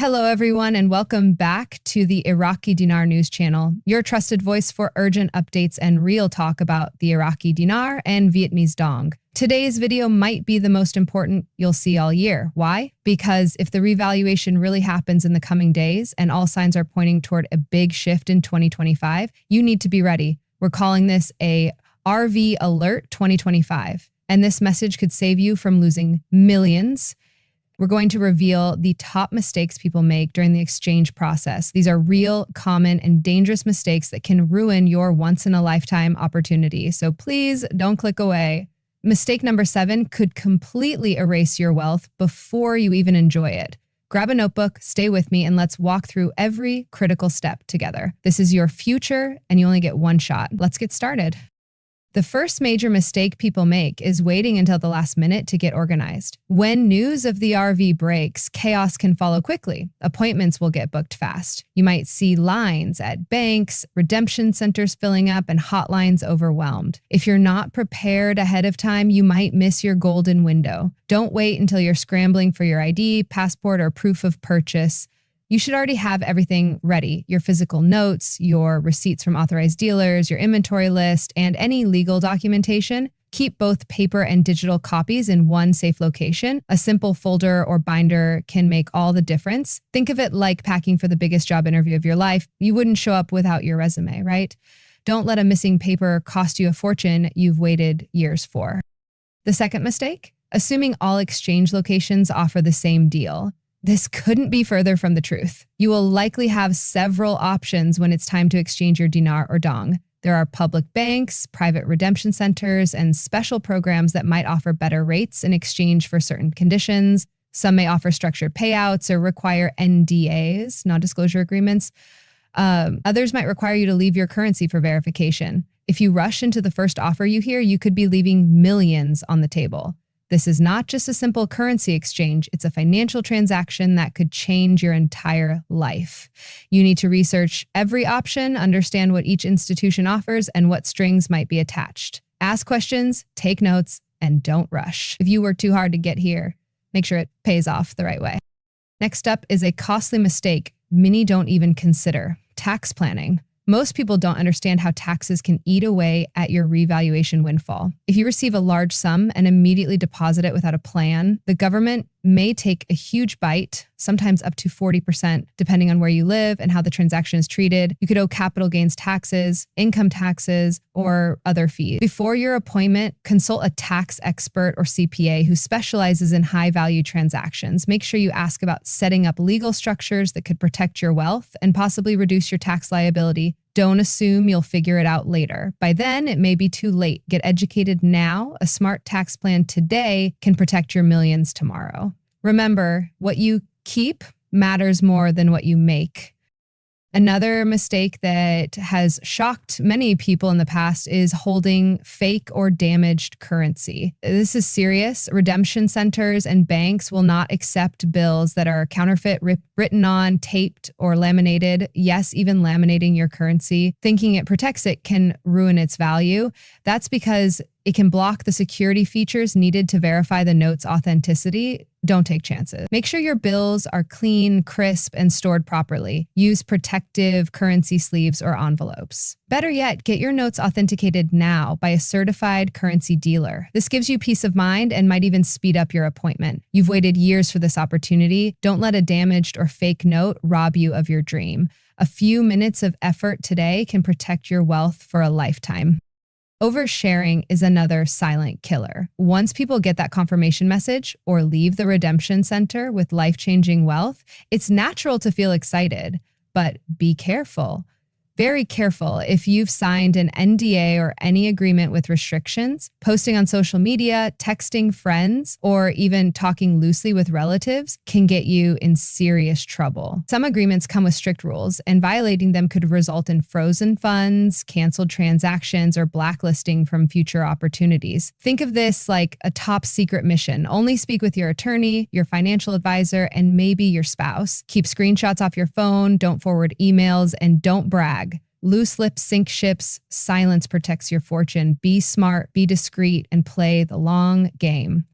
Hello, everyone, and welcome back to the Iraqi Dinar News channel, your trusted voice for urgent updates and real talk about the Iraqi dinar and Vietnamese dong. Today's video might be the most important you'll see all year. Why? Because if the revaluation really happens in the coming days and all signs are pointing toward a big shift in 2025, you need to be ready. We're calling this a RV Alert 2025, and this message could save you from losing millions. We're going to reveal the top mistakes people make during the exchange process. These are real, common, and dangerous mistakes that can ruin your once-in-a-lifetime opportunity. So please don't click away. Mistake number 7 could completely erase your wealth before you even enjoy it. Grab a notebook, stay with me, and let's walk through every critical step together. This is your future, and you only get one shot. Let's get started. The first major mistake people make is waiting until the last minute to get organized. When news of the RV breaks, chaos can follow quickly. Appointments will get booked fast. You might see lines at banks, redemption centers filling up, and hotlines overwhelmed. If you're not prepared ahead of time, you might miss your golden window. Don't wait until you're scrambling for your ID, passport, or proof of purchase. You should already have everything ready: your physical notes, your receipts from authorized dealers, your inventory list, and any legal documentation. Keep both paper and digital copies in one safe location. A simple folder or binder can make all the difference. Think of it like packing for the biggest job interview of your life. You wouldn't show up without your resume, right? Don't let a missing paper cost you a fortune you've waited years for. The second mistake: assuming all exchange locations offer the same deal. This couldn't be further from the truth. You will likely have several options when it's time to exchange your dinar or dong. There are public banks, private redemption centers, and special programs that might offer better rates in exchange for certain conditions. Some may offer structured payouts or require NDAs, non-disclosure agreements. Others might require you to leave your currency for verification. If you rush into the first offer you hear, you could be leaving millions on the table. This is not just a simple currency exchange, it's a financial transaction that could change your entire life. You need to research every option, understand what each institution offers, and what strings might be attached. Ask questions, take notes, and don't rush. If you work too hard to get here, make sure it pays off the right way. Next up is a costly mistake many don't even consider: tax planning. Most people don't understand how taxes can eat away at your revaluation windfall. If you receive a large sum and immediately deposit it without a plan, the government may take a huge bite, sometimes up to 40%, depending on where you live and how the transaction is treated. You could owe capital gains taxes, income taxes, or other fees. Before your appointment, consult a tax expert or CPA who specializes in high-value transactions. Make sure you ask about setting up legal structures that could protect your wealth and possibly reduce your tax liability. Don't assume you'll figure it out later. By then, it may be too late. Get educated now. A smart tax plan today can protect your millions tomorrow. Remember, what you keep matters more than what you make. Another mistake that has shocked many people in the past is holding fake or damaged currency. This is serious. Redemption centers and banks will not accept bills that are counterfeit, written on, taped, or laminated. Yes, even laminating your currency, thinking it protects it, can ruin its value. That's because it can block the security features needed to verify the note's authenticity. Don't take chances. Make sure your bills are clean, crisp, and stored properly. Use protective currency sleeves or envelopes. Better yet, get your notes authenticated now by a certified currency dealer. This gives you peace of mind and might even speed up your appointment. You've waited years for this opportunity. Don't let a damaged or fake note rob you of your dream. A few minutes of effort today can protect your wealth for a lifetime. Oversharing is another silent killer. Once people get that confirmation message or leave the redemption center with life-changing wealth, it's natural to feel excited, but be careful. Very careful. If you've signed an NDA or any agreement with restrictions, posting on social media, texting friends, or even talking loosely with relatives can get you in serious trouble. Some agreements come with strict rules, and violating them could result in frozen funds, canceled transactions, or blacklisting from future opportunities. Think of this like a top secret mission. Only speak with your attorney, your financial advisor, and maybe your spouse. Keep screenshots off your phone, don't forward emails, and don't brag. Loose lips sink ships. Silence protects your fortune. Be smart, be discreet, and play the long game.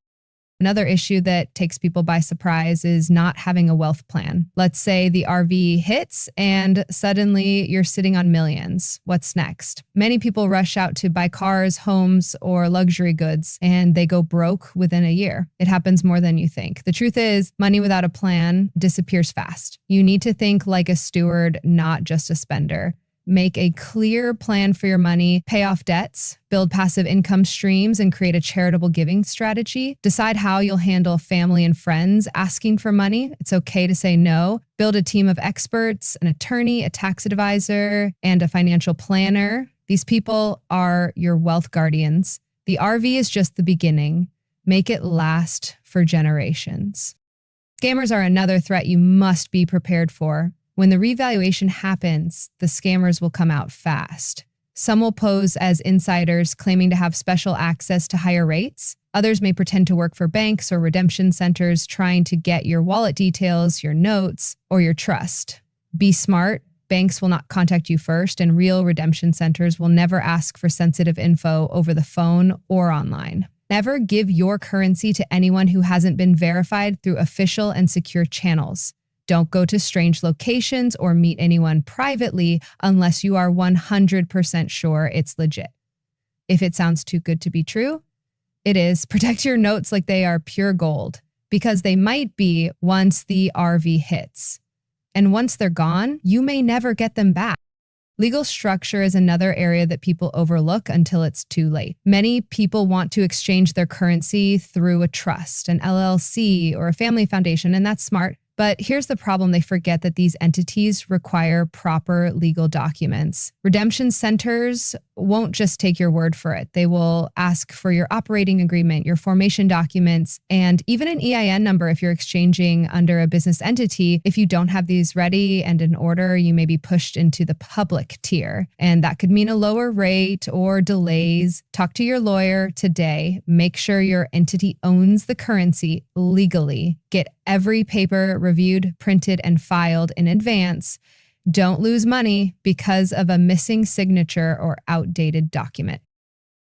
Another issue that takes people by surprise is not having a wealth plan. Let's say the RV hits and suddenly you're sitting on millions. What's next? Many people rush out to buy cars, homes, or luxury goods, and they go broke within a year. It happens more than you think. The truth is, money without a plan disappears fast. You need to think like a steward, not just a spender. Make a clear plan for your money, pay off debts, build passive income streams, and create a charitable giving strategy. Decide how you'll handle family and friends asking for money. It's okay to say no. Build a team of experts, an attorney, a tax advisor, and a financial planner. These people are your wealth guardians. The RV is just the beginning. Make it last for generations. Scammers are another threat you must be prepared for. When the revaluation happens, the scammers will come out fast. Some will pose as insiders, claiming to have special access to higher rates. Others may pretend to work for banks or redemption centers, trying to get your wallet details, your notes, or your trust. Be smart. Banks will not contact you first, and real redemption centers will never ask for sensitive info over the phone or online. Never give your currency to anyone who hasn't been verified through official and secure channels. Don't go to strange locations or meet anyone privately unless you are 100% sure it's legit. If it sounds too good to be true, it is. Protect your notes like they are pure gold, because they might be once the RV hits. And once they're gone, you may never get them back. Legal structure is another area that people overlook until it's too late. Many people want to exchange their currency through a trust, an LLC, or a family foundation, and that's smart. But here's the problem: they forget that these entities require proper legal documents. Redemption centers won't just take your word for it. They will ask for your operating agreement, your formation documents, and even an EIN number if you're exchanging under a business entity. If you don't have these ready and in order, you may be pushed into the public tier, and that could mean a lower rate or delays. Talk to your lawyer today. Make sure your entity owns the currency legally. Get every paper reviewed, printed, and filed in advance. Don't lose money because of a missing signature or outdated document.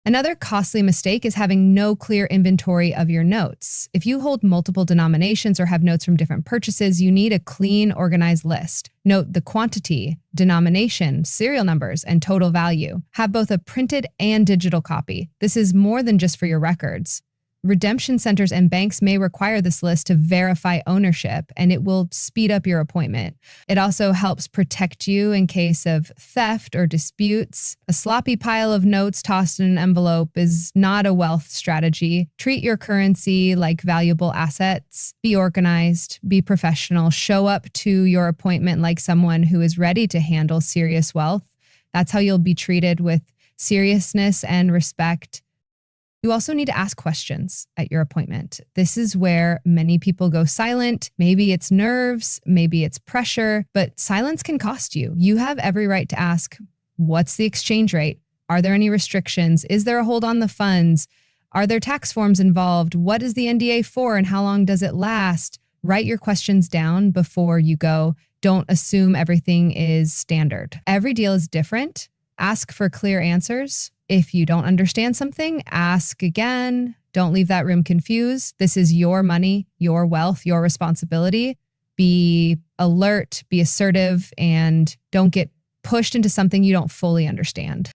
Another costly mistake is having no clear inventory of your notes. If you hold multiple denominations or have notes from different purchases, you need a clean, organized list. Note the quantity, denomination, serial numbers, and total value. Have both a printed and digital copy. This is more than just for your records. Redemption centers and banks may require this list to verify ownership, and it will speed up your appointment. It also helps protect you in case of theft or disputes. A sloppy pile of notes tossed in an envelope is not a wealth strategy. Treat your currency like valuable assets. Be organized, be professional, show up to your appointment like someone who is ready to handle serious wealth. That's how you'll be treated, with seriousness and respect. You also need to ask questions at your appointment. This is where many people go silent. Maybe it's nerves, maybe it's pressure, but silence can cost you. You have every right to ask, what's the exchange rate? Are there any restrictions? Is there a hold on the funds? Are there tax forms involved? What is the NDA for and how long does it last? Write your questions down before you go. Don't assume everything is standard. Every deal is different. Ask for clear answers. If you don't understand something, ask again. Don't leave that room confused. This is your money, your wealth, your responsibility. Be alert, be assertive, and don't get pushed into something you don't fully understand.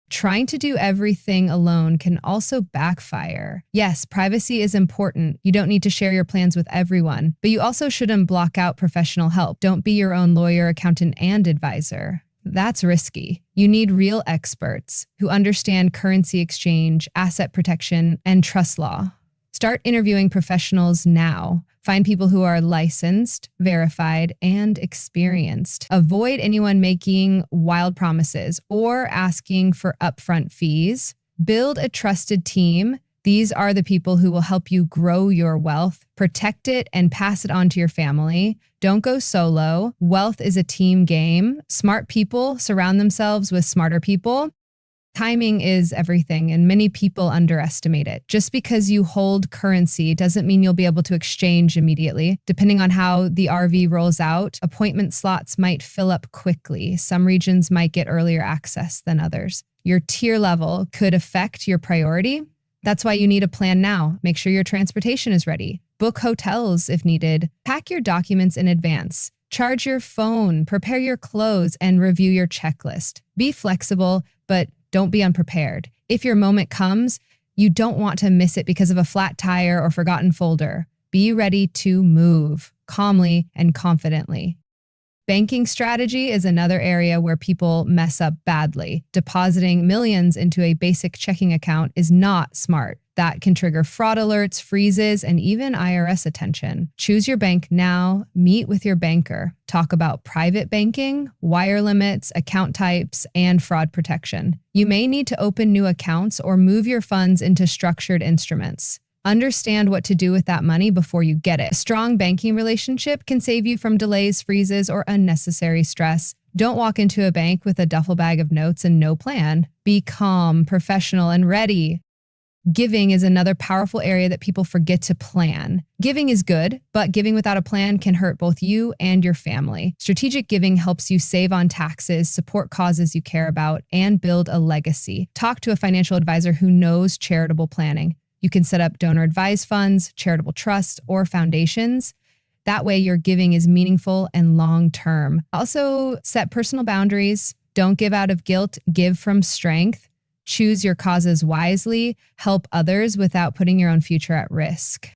Trying to do everything alone can also backfire. Yes, privacy is important. You don't need to share your plans with everyone, but you also shouldn't block out professional help. Don't be your own lawyer, accountant, and advisor. That's risky. You need real experts who understand currency exchange, asset protection, and trust law. Start interviewing professionals now. Find people who are licensed, verified, and experienced. Avoid anyone making wild promises or asking for upfront fees. Build a trusted team. These are the people who will help you grow your wealth, protect it, and pass it on to your family. Don't go solo. Wealth is a team game. Smart people surround themselves with smarter people. Timing is everything, and many people underestimate it. Just because you hold currency doesn't mean you'll be able to exchange immediately. Depending on how the RV rolls out, appointment slots might fill up quickly. Some regions might get earlier access than others. Your tier level could affect your priority. That's why you need a plan now. Make sure your transportation is ready. Book hotels if needed. Pack your documents in advance. Charge your phone, prepare your clothes, and review your checklist. Be flexible, but don't be unprepared. If your moment comes, you don't want to miss it because of a flat tire or forgotten folder. Be ready to move calmly and confidently. Banking strategy is another area where people mess up badly. Depositing millions into a basic checking account is not smart. That can trigger fraud alerts, freezes, and even IRS attention. Choose your bank now, meet with your banker. Talk about private banking, wire limits, account types, and fraud protection. You may need to open new accounts or move your funds into structured instruments. Understand what to do with that money before you get it. A strong banking relationship can save you from delays, freezes, or unnecessary stress. Don't walk into a bank with a duffel bag of notes and no plan. Be calm, professional, and ready. Giving is another powerful area that people forget to plan. Giving is good, but giving without a plan can hurt both you and your family. Strategic giving helps you save on taxes, support causes you care about, and build a legacy. Talk to a financial advisor who knows charitable planning. You can set up donor-advised funds, charitable trusts, or foundations. That way, your giving is meaningful and long-term. Also, set personal boundaries. Don't give out of guilt, give from strength. Choose your causes wisely. Help others without putting your own future at risk.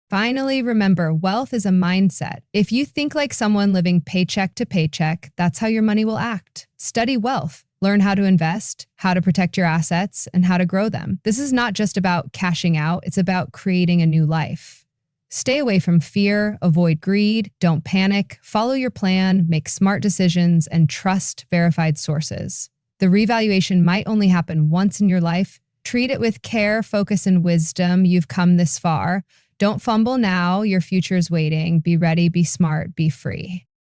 Finally, remember, wealth is a mindset. If you think like someone living paycheck to paycheck, that's how your money will act. Study wealth. Learn how to invest, how to protect your assets, and how to grow them. This is not just about cashing out, it's about creating a new life. Stay away from fear, avoid greed, don't panic, follow your plan, make smart decisions, and trust verified sources. The revaluation might only happen once in your life. Treat it with care, focus, and wisdom. You've come this far. Don't fumble now, your future is waiting. Be ready, be smart, be free.